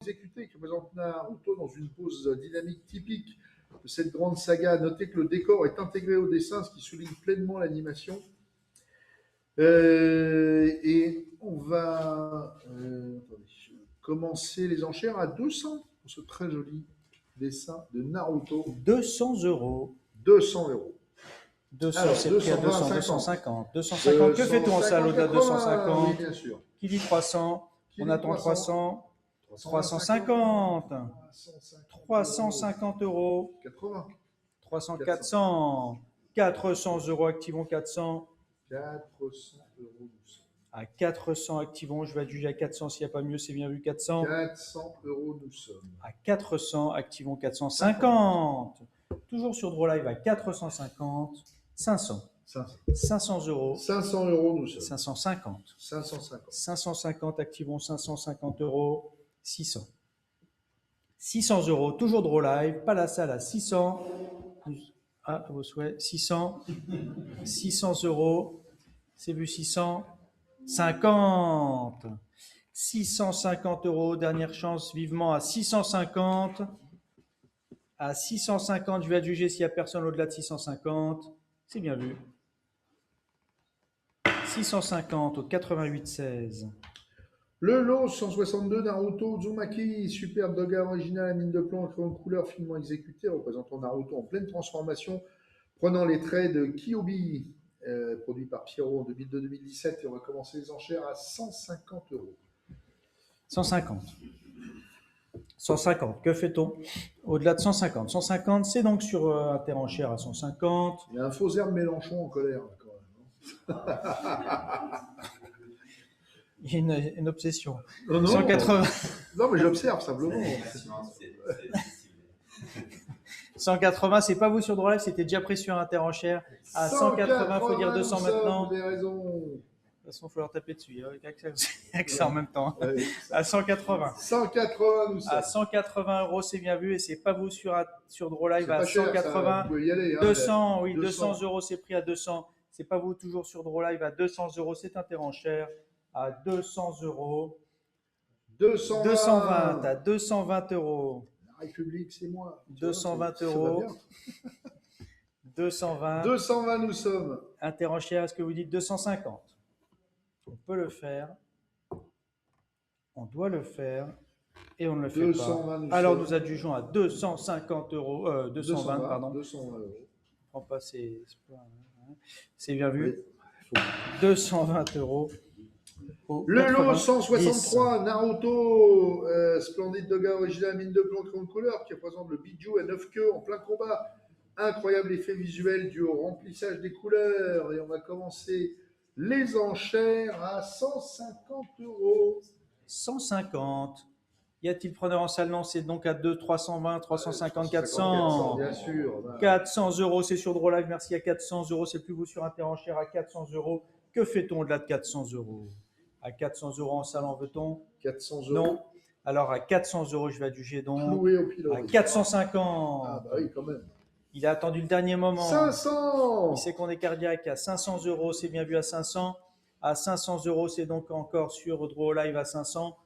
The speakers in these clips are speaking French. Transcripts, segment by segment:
exécuté qui représente Naruto dans une pose dynamique typique de cette grande saga. Notez que le décor est intégré au dessin, ce qui souligne pleinement l'animation. Et on va commencer les enchères à 200 pour ce très joli dessin de Naruto. 200 €. 200 euros. 200, Alors, c'est pris à 200, 250. 250, que fait-on en salle au-delà de 250? Oui, bien sûr. Qui dit 300? Qui On dit attend 300. 350. 350 €. 80. 300, 400. 400 €, activons 400. 400 euros, nous sommes. À 400, activons, je vais adjuger à 400, s'il n'y a pas mieux, c'est bien vu, 400. 400 euros, nous sommes. À 400, activons 450. Toujours sur Draw Live à 450. 500. 500 €. 500 euros, nous sommes. 550. 550. 550, activons 550 €. 600. 600 €, toujours Draw Live, pas la salle à 600. Ah, à vos souhaits, 600. 600 €. C'est vu 600. 50. 650 €, dernière chance, vivement à 650. À 650, je vais adjuger s'il n'y a personne au-delà de 650. C'est bien vu. 650 au 88,16. Le lot 162 Naruto Uzumaki, superbe doga original à mine de plomb, crayon de couleur finement exécuté, représentant Naruto en pleine transformation, prenant les traits de Kyobi, produit par Pierrot en 2002-2017, et on va commencer les enchères à 150 euros. 150. 150, que fait-on au-delà de 150? 150, c'est donc sur Interenchère à 150. Il y a un faux herbe Mélenchon en colère, quand même. Il y a une obsession. Non, 180. Non, mais j'observe simplement. 180, c'est pas vous sur Draw Live, c'était déjà pris sur Interenchère. À 180, il faut dire 200 maintenant. Vous avez raison. De toute façon, il faut leur taper dessus. Il n'y a que ça en même temps. Ouais. À 180. 180, nous sommes. À 180 €, c'est bien vu. Et c'est pas vous sur Draw Live C'est à pas cher, 180. ça, vous pouvez y aller, hein, 200, oui, 200 200 €, c'est pris à 200. C'est pas vous toujours sur Draw Live à 200 €, c'est Interenchère à 200 €. 220. 220 à 220 €. La République, c'est moi. 220 Ça va €. bien. 220. 220, nous sommes. Interenchère, est-ce que vous dites 250? On peut le faire. On doit le faire. Et on ne le fait 220, pas. Alors nous adjugeons à 250 €. 220, pardon. 220 euros. Prends pas c'est bien vu. Oui. 220 €. Le lot 163, Naruto, splendide doga original mine de plomb crayon de couleur qui représente le Biju à 9 queues en plein combat. Incroyable effet visuel dû au remplissage des couleurs. Et on va commencer les enchères à 150 euros. 150. Y a-t-il preneur en salle? Non, c'est donc à 2, 320, 350, 400. Bien sûr. 400 €, c'est sur Draw Live. Merci à 400 €. C'est plus vous sur Interenchère à 400 €. Que fait-on au-delà de 400 €? À 400 € en salle, en veut-on? 400 euros. Non. Alors à 400 €, je vais adjuger donc. Cloué au pilori. À 450. Ah bah oui, quand même. Il a attendu le dernier moment. 500. Il sait qu'on est cardiaque. À 500 €, c'est bien vu à 500. À 500 €, c'est donc encore sur Draw Live à 500.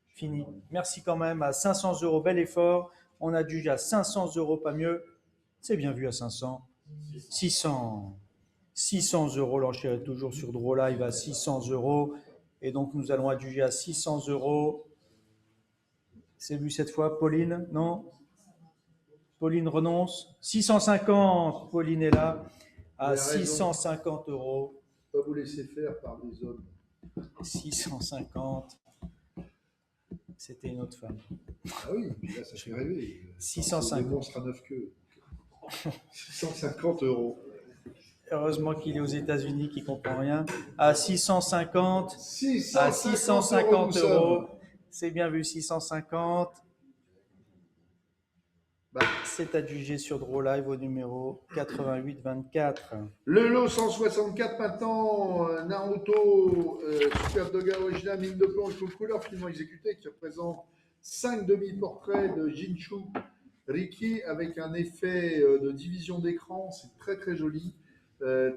Fini. Merci quand même. À 500 €, bel effort. On adjuge à 500 €, pas mieux. C'est bien vu à 500. 600. 600 €, l'enchère est toujours sur Draw Live à 600 €. Et donc nous allons adjuger à 600 €. C'est vu cette fois, Pauline? Non? Pauline renonce. 650. Pauline est là à 650 €. Pas vous laisser faire par des hommes. 650. C'était une autre femme. Ah oui, là ça fait rêver. 650. Des monstres à 9 queues. 650 €. Heureusement qu'il est aux États-Unis, qu'il ne comprend rien. À 650. 650 à 650 €. C'est bien vu, 650. C'est adjugé sur Draw Live au numéro 8824. Le lot 164 maintenant, Naruto, Super Doga original, mine de plomb et couleur finement exécuté qui représente 5 demi-portraits de Jinshu Riki avec un effet de division d'écran. C'est très très joli,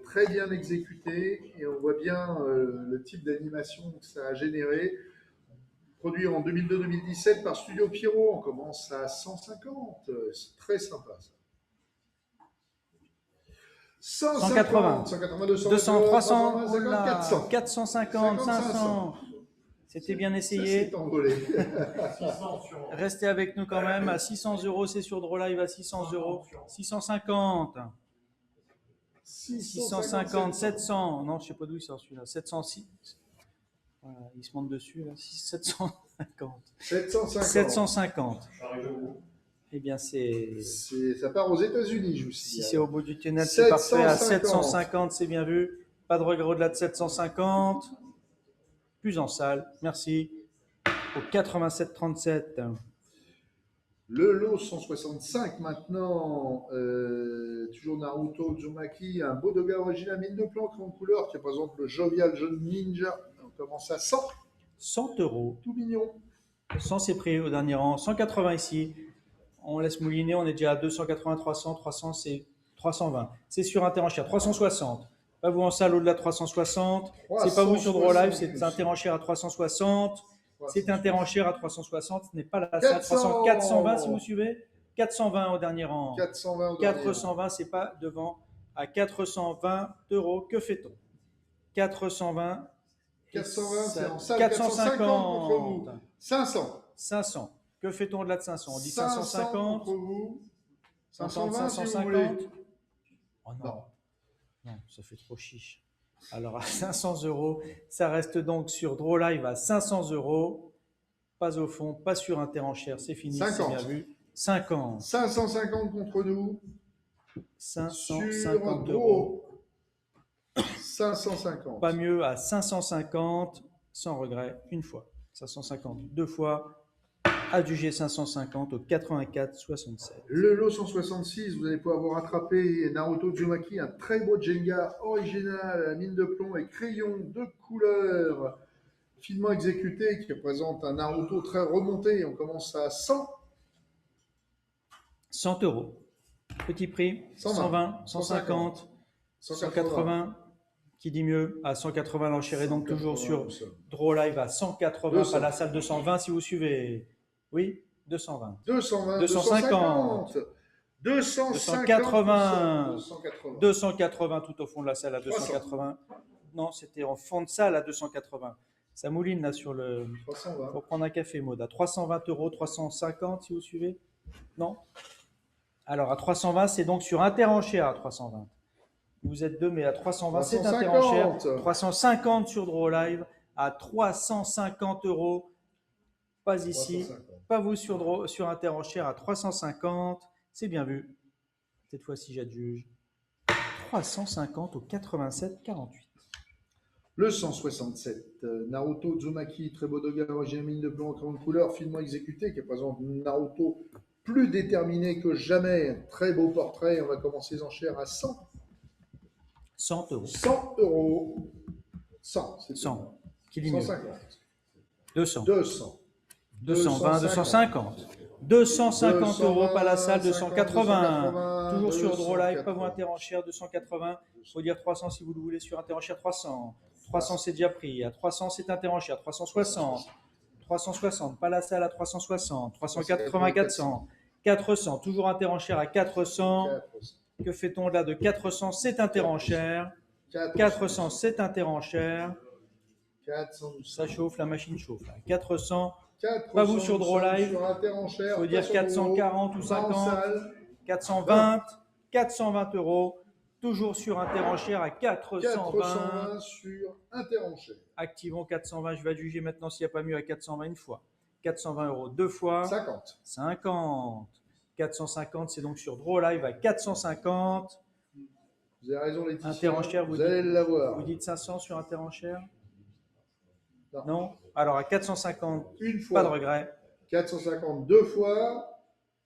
très bien exécuté et on voit bien le type d'animation que ça a généré. produit en 2002-2017 par Studio Pierrot. On commence à 150. C'est très sympa ça. 180, 200, 200, 300, 350, 400. 450, 500. C'était bien essayé. Restez avec nous quand même. À 600 euros, c'est sur DrawLive à 600 euros. 650. 650, 700. Non, je ne sais pas d'où il sort celui-là. 706. Voilà, il se monte dessus là. 750. 750. Eh bien, ça part aux États-Unis, je vous si c'est au bout du tunnel, c'est parfait. À 750, c'est bien vu. Pas de regret au-delà de 750. Plus en salle. Merci. Au 87,37. Le lot 165 maintenant, toujours Naruto Uzumaki, un beau Doga original mine de planque en couleur qui représente le jovial jeune ninja. On commence à 100. 100 euros. Tout mignon. 100 c'est pris au dernier rang. 180 ici. On laisse mouliner, on est déjà à 280, 300. 300 c'est 320. C'est sur Interenchère. 360. Pas vous en salle au-delà de 360. C'est pas vous sur DrawLive, c'est Interenchère à 360. C'est Interenchère à 360. Ce n'est pas la salle. 420 si vous suivez. 420 au dernier rang. 420, c'est pas devant. À 420 euros, que fait-on? 420. 420, c'est en salle. 450 contre vous. 500. 500. Que fait-on au-delà de 500? On dit 550. Contre vous. 520, 550. Oh non. Non, ça fait trop chiche. Alors à 500 euros, ça reste donc sur DrawLive à 500 euros. Pas au fond, pas sur Interenchère, c'est fini, c'est bien vu. 50. 550 contre nous. 550 euros. 550. Pas mieux à 550, sans regret, une fois. 550, deux fois. Adjugé 550 au 84,67. Le lot 166, vous allez pouvoir vous rattraper Naruto Uzumaki, un très beau Jenga original à mine de plomb et crayon de couleur, finement exécuté, qui représente un Naruto très remonté. On commence à 100. 100 euros. Petit prix, 120, 150, 180. Qui dit mieux? À 180, l'enchère est donc toujours sur DrawLive à 180, 200. Pas la salle 220 si vous suivez. Oui, 220. 220, 250. 280. 280 tout au fond de la salle à 280. 300. Non, c'était en fond de salle à 280. Ça mouline là sur le. 320. Faut prendre un café, Maud. À 320 euros, 350 si vous suivez. Non. Alors à 320, c'est donc sur Interenchère à 320. Vous êtes deux, mais à 320, c'est Interenchère. 350 sur DrawLive à 350 euros. Pas ici. 350. Pas vous sur Interenchère à 350. C'est bien vu. Cette fois-ci, j'adjuge. 350 au 87,48. Le 167, Naruto Uzumaki, très beau Doga original mine de blanc en grande couleur, finement exécuté, qui présente Naruto plus déterminé que jamais. Très beau portrait. On va commencer les enchères à 100. 100 euros. 100 euros. 100. C'est 100. Qui dit 150. 200. 200. 220, 250. 250 euros, pas la salle, 280. Toujours sur DrawLive, pas vous Interenchère, 280. Il faut dire 300 si vous le voulez sur Interenchère, 300. 300, c'est déjà pris. À 300, c'est Interenchère, 360. 360, pas la salle à 360. 380, 400. 400, toujours Interenchère à 400. Que fait-on là de 400? C'est Interenchère. 400, c'est Interenchère. Ça chauffe, la machine chauffe. 400. Pas vous sur DrawLive. Il faut dire 440 ou 50. 420. 420 euros. Toujours sur Interenchère à 420. 420 sur Interenchère. Activons 420. Je vais adjuger maintenant s'il n'y a pas mieux à 420 une fois. 420 euros deux fois. 50. 50. 450, c'est donc sur DrawLive à 450. Vous avez raison, Laetitia. Interenchère, vous allez l'avoir. Vous dites 500 sur Interenchère? Non. Alors à 450, une fois. Pas de regret. 450 deux fois.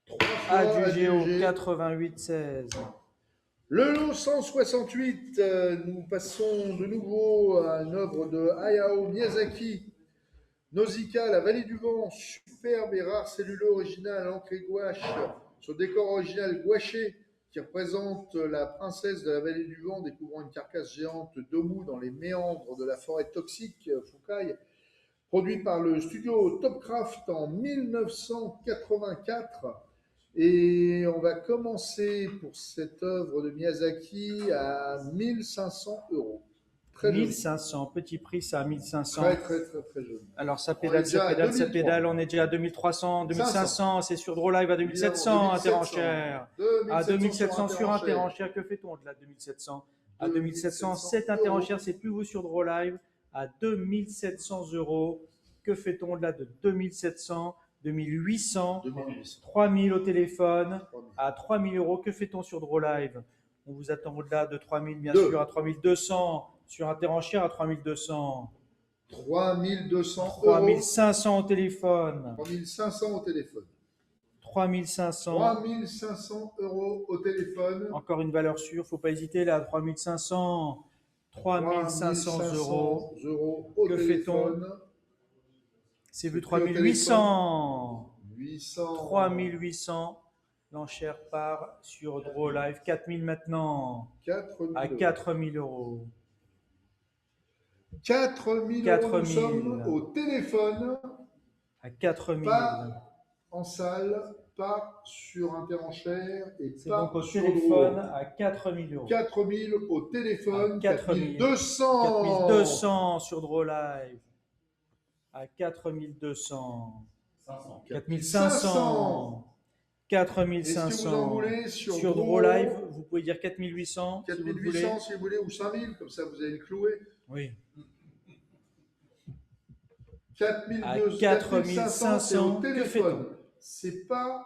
3 fois. Adjugé au 88,16. Le lot 168, nous passons de nouveau à une œuvre de Hayao Miyazaki. Nausicaa, la vallée du vent, superbe et rare celluleux original ancré gouache, sur décor original gouaché, qui représente la princesse de la vallée du vent découvrant une carcasse géante d'Omu dans les méandres de la forêt toxique Fukai. produit par le studio Topcraft en 1984. Et on va commencer pour cette œuvre de Miyazaki à 1500 euros. Très joli. 1500, petit prix, ça à 1500. Très joli. Alors ça On est pédale, déjà ça à pédale, ça 2300. pédale. On est déjà à 2300, 2500. C'est sur Draw Live à 2700, Interenchère. À 2700 sur Interenchère. Que fait-on au-delà de 2700? À 2700, cette Interenchère, c'est plus vous sur Draw Live. À 2700 euros. Que fait-on au-delà de 2700, 2800, 3000 au téléphone, à 3000 euros? Que fait-on sur Draw Live? On vous attend au-delà de 3000, bien sûr, à 3200, sur Interenchère à 3200. 3200 euros. 3500 au téléphone. 3500 au téléphone. 3500. 3500 euros au téléphone. Encore une valeur sûre, faut pas hésiter là, 3500. 3500 euros. Au que téléphone. fait-on? C'est vu 3800. 800. 3800. L'enchère part sur Draw Live. 4000 maintenant. 4000 à 4000 euros. 4000 euros, nous sommes au téléphone. À 4000. Pas en salle, pas sur Interenchère et c'est pas donc au sur téléphone Draw. à 4000 euros. 4000 au téléphone. 4200. 4200 sur Draw Live. À 4200. 4500. 4500. Est-ce que vous en voulez sur Draw Live, vous pouvez dire 4800. 4800 si vous voulez, ou 5000, comme ça vous allez le clouer. Oui. 4200, 4500, c'est au téléphone. C'est pas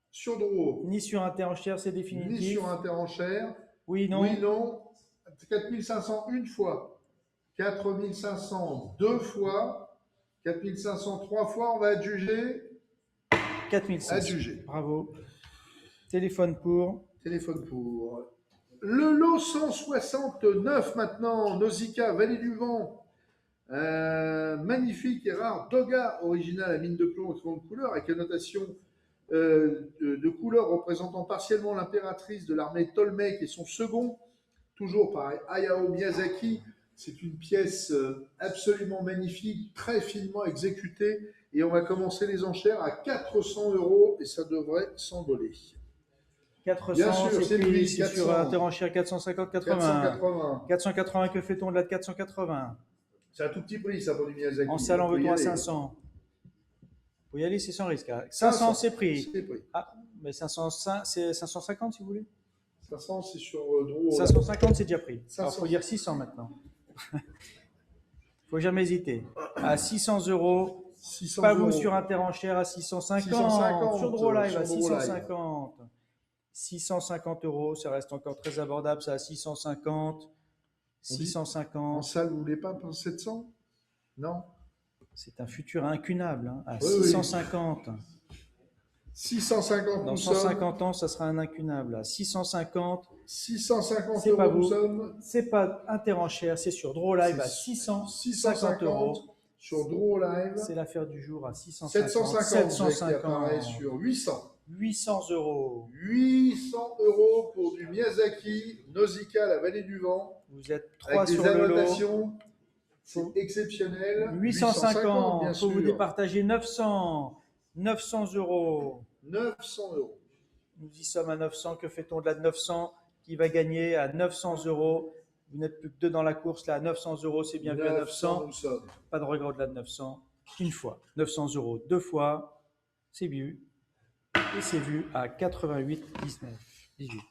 sur Draw. Ni sur Interenchère, c'est définitif. Ni sur Interenchère. Oui, non. Oui, non. 4500 une fois. 4500 deux fois. 4500 trois fois. On va adjuger. 4600. Adjugé. Bravo. Téléphone pour. Le lot 169 maintenant. Nausicaa, Vallée du Vent. Magnifique et rare Doga original à mine de plomb et crayon de couleur avec la notation de couleur représentant partiellement l'impératrice de l'armée Tolmec et son second, toujours par Hayao Miyazaki. C'est une pièce absolument magnifique, très finement exécutée, et on va commencer les enchères à 400 euros et ça devrait s'envoler. 400, bien sûr, c'est lui, sur Interenchère 450, 80. 480, que fait-on de là de 480? C'est un tout petit prix, ça, pour du Miyazaki. En salle, on veut-on à 500? Faut y aller, c'est sans risque. 500, c'est pris. Ah, mais 500, c'est 550 si vous voulez. 500, c'est sur Draw. 550, c'est déjà pris. Alors, il faut dire 600 maintenant. Il ne faut jamais hésiter. À 600 euros, pas vous sur Interenchère à 650. 650 sur Draw Live à 650. 650 euros, ça reste encore très abordable, ça à 650. 650. En salle, vous voulez pas pour 700? Non. C'est un futur incunable, hein, à 650. 650. Dans 150 ans, ça sera un incunable. À 650. 650 c'est euros, pas vous. Nous sommes. C'est pas Interenchère, c'est sur Draw Live à 650 euros. Sur Draw Live. C'est l'affaire du jour à 650. 750. Sur 800. 800 euros. 800 euros pour du Miyazaki, Nausicaa, la Vallée du Vent. Vous êtes 3 avec sur des le lot. annotations. C'est exceptionnel. 850, bien il faut sûr. vous départager 900. 900 euros. 900 euros. Nous y sommes à 900. Que fait-on de là de 900? Qui va gagner à 900 euros? Vous n'êtes plus que deux dans la course là. À 900 euros, c'est bien vu à 900. Pas de regret au-delà de 900. Une fois. 900 euros deux fois. C'est vu. Et c'est vu à 88, 19, 18.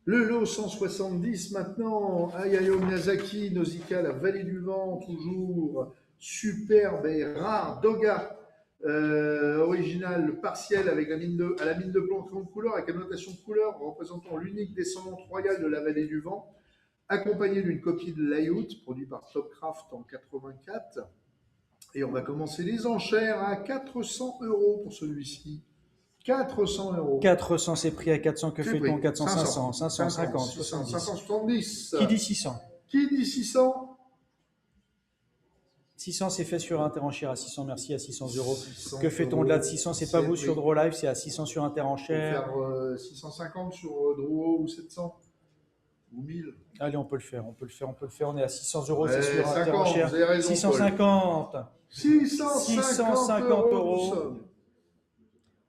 Le lot 170 maintenant, Hayao Miyazaki, Nausicaa, la Vallée du Vent, toujours superbe et rare Doga, original partiel avec à la mine de plomb crayon de couleur, avec annotation de couleur représentant l'unique descendante royale de la Vallée du Vent, accompagné d'une copie de layout produit par Topcraft en 84. Et on va commencer les enchères à 400 euros pour celui-ci. 400 euros. 400, c'est pris à 400. Que fait-on? 400, 500, 550, 570. Qui dit 600? Qui dit 600? 600, c'est fait sur Interenchère à 600. Merci, à 600 euros. Que fait-on au-delà de 600? C'est pas vous sur Draw Live, c'est à 600 sur Interenchère. On peut faire 650 sur Draw ou 700. Ou 1000. Allez, on peut le faire. On est à 600 euros, c'est Ouais, sûr. 50, cher. vous avez raison, 650. 650 euros nous sommes.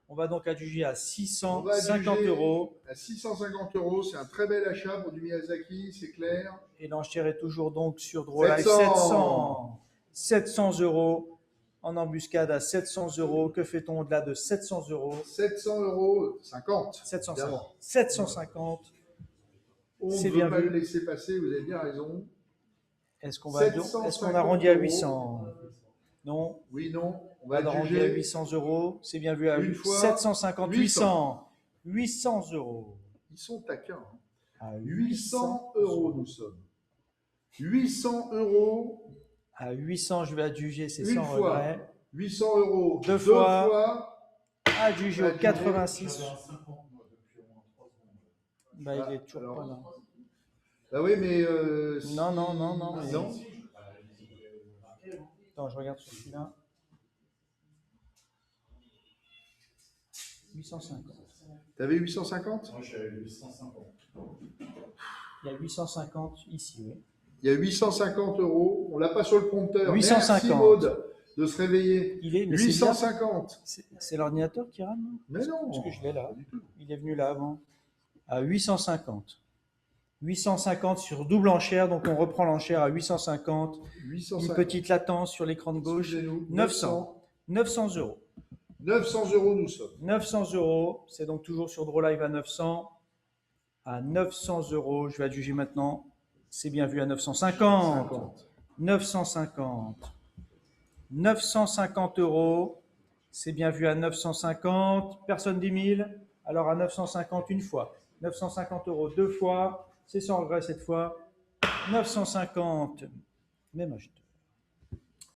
On va donc adjuger à On 650 va adjuger euros. à 650 euros, c'est un très bel achat pour du Miyazaki, c'est clair. Et l'enchère est toujours donc sur DrawLive 700. 700 euros. En embuscade à 700 euros. Que fait-on au-delà de 700 euros? 700 euros, 50. 750. 750. On C'est ne bien veut pas vu. le laisser passer, vous avez bien raison. Est-ce qu'on 750 arrondit à euros. 800? Non. Oui, non. On On va va arrondir à adjuger 800 euros. C'est bien vu à une fois 750. 800. 800 euros. Ils sont taquins. Hein. À 800 euros nous sommes. 800 euros. À 800, je vais adjuger, c'est Une sans fois. regret. 800 euros. Deux fois. fois. Adjugé au Adjugé. 86. Bah, il est toujours alors. pas là. Bah oui, mais. Non, non, non, non. Ah, mais- non. Attends, je regarde sur celui-là. 850. T'avais 850? Moi, j'avais 850. Il y a 850 ici, oui. Il y a 850 euros. On l'a pas sur le prompteur. 850. Merci Maud de se réveiller. Il est, mais c'est bien. 850. C'est l'ordinateur qui rame, non? Mais non. Parce que je l'ai là. Pas du tout. Il est venu là avant. À 850. 850 sur double enchère, donc on reprend l'enchère à 850. 850. Une petite latence sur l'écran de gauche. Excusez-nous. 900. 900 euros. 900 euros nous sommes. 900 euros, c'est donc toujours sur DrawLive à 900. À 900 euros, je vais adjuger maintenant. C'est bien vu à 950. 50. 950. 950 euros, c'est bien vu à 950. Personne dit 1000. Alors à 950 une fois. 950 euros deux fois. C'est sans regret cette fois. 950. Même âge.